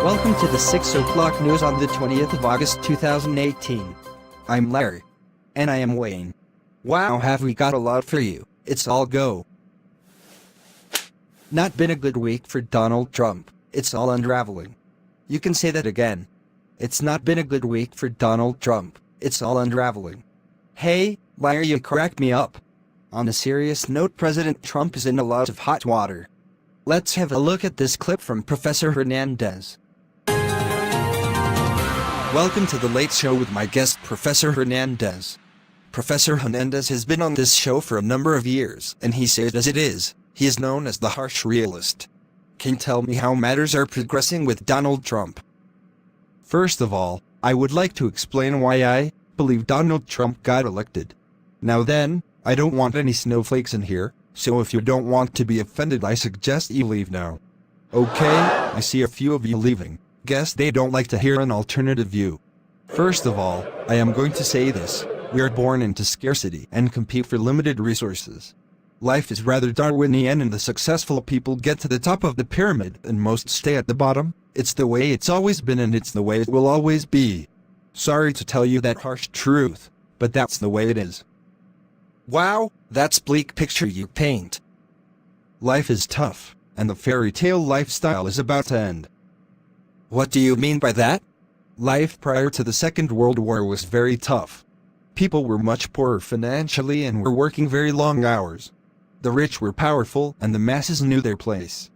Welcome to the 6 o'clock news on the 20th of August 2018. I'm Larry. And I am Wayne. Wow, have we got a lot for you. It's all go. Not been a good week for Donald Trump. It's all unraveling. You can say that again. It's not been a good week for Donald Trump. It's all unraveling. Hey, Larry, you cracked me up. On a serious note, President Trump is in a lot of hot water. Let's have a look at this clip from Professor Hernandez. Welcome to The Late Show with my guest, Professor Hernandez. Professor Hernandez has been on this show for a number of years, and he says it as it is. He is known as the harsh realist. Can you tell me how matters are progressing with Donald Trump? First of all, I would like to explain why I believe Donald Trump got elected. Now then, I don't want any snowflakes in here, so if you don't want to be offended, I suggest you leave now. Okay, I see a few of you leaving. Guess they don't like to hear an alternative view. First of all, I am going to say this. We are born into scarcity and compete for limited resources. Life is rather Darwinian, and the successful people get to the top of the pyramid and most stay at the bottom. It's the way it's always been, and it's the way it will always be. Sorry to tell you that harsh truth, but that's the way it is. Wow, that's bleak picture you paint. Life is tough, and the fairy tale lifestyle is about to end. What do you mean by that? Life prior to the Second World War was very tough. People were much poorer financially and were working very long hours. The rich were powerful, and the masses knew their place.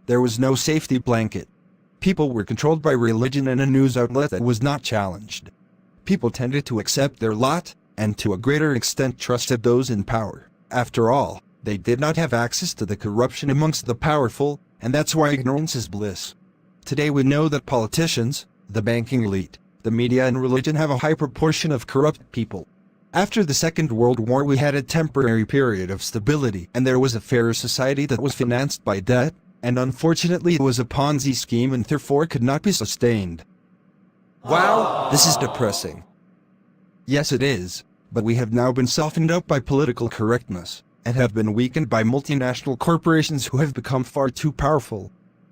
There was no safety blanket. People were controlled by religion and a news outlet that was not challenged. People tended to accept their lot, and to a greater extent trusted those in power. After all, they did not have access to the corruption amongst the powerful, and that's why ignorance is bliss. Today we know that politicians, the banking elite, the media and religion have a high proportion of corrupt people. After the Second World War we had a temporary period of stability, and there was a fairer society that was financed by debt, and unfortunately it was a Ponzi scheme and therefore could not be sustained. Wow, this is depressing. Yes, it is, but we have now been softened up by political correctness, and have been weakened by multinational corporations who have become far too powerful.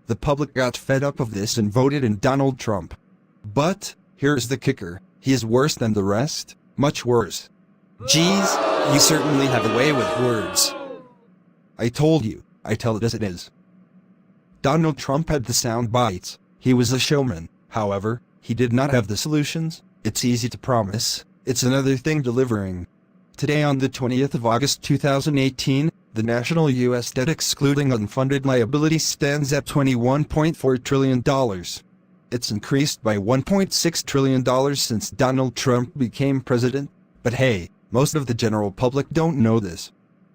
The public got fed up of this and voted in Donald Trump. But, here's the kicker, he is worse than the rest, much worse. Geez, you certainly have a way with words. I told you, I tell it as it is. Donald Trump had the sound bites, he was a showman, however, he did not have the solutions. It's easy to promise, it's another thing delivering. Today on the 20th of August 2018, the national U.S. debt excluding unfunded liabilities stands at $21.4 trillion. It's increased by $1.6 trillion since Donald Trump became president, but hey, most of the general public don't know this.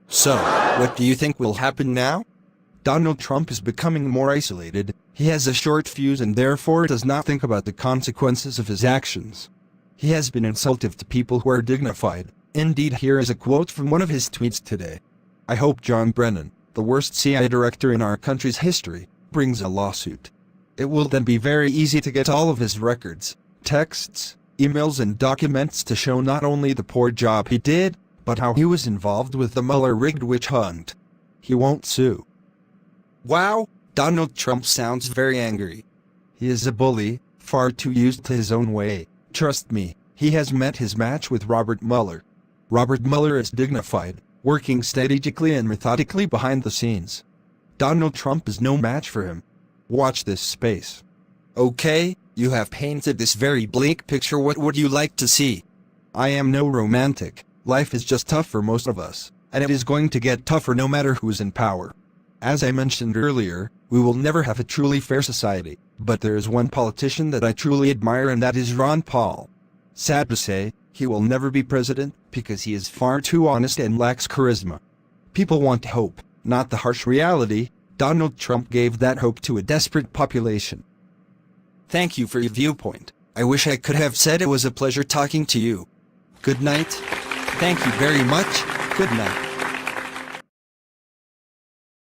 So, what do you think will happen now? Donald Trump is becoming more isolated, he has a short fuse and therefore does not think about the consequences of his actions. He has been insultive to people who are dignified. Indeed, here is a quote from one of his tweets today. I hope John Brennan, the worst CIA director in our country's history, brings a lawsuit. It will then be very easy to get all of his records, texts, emails and documents to show not only the poor job he did, but how he was involved with the Mueller-rigged witch hunt. He won't sue. Wow, Donald Trump sounds very angry. He is a bully, far too used to his own way. Trust me, he has met his match with Robert Mueller. Robert Mueller is dignified, working strategically and methodically behind the scenes. Donald Trump is no match for him. Watch this space. Okay, you have painted this very bleak picture. What would you like to see? I am no romantic. Life is just tough for most of us, and it is going to get tougher no matter who's in power. As I mentioned earlier, we will never have a truly fair society, but there is one politician that I truly admire, and that is Ron Paul. Sad to say, he will never be president because he is far too honest and lacks charisma. People want hope, not the harsh reality. Donald Trump gave that hope to a desperate population. Thank you for your viewpoint. I wish I could have said it was a pleasure talking to you. Good night. Thank you very much. Good night.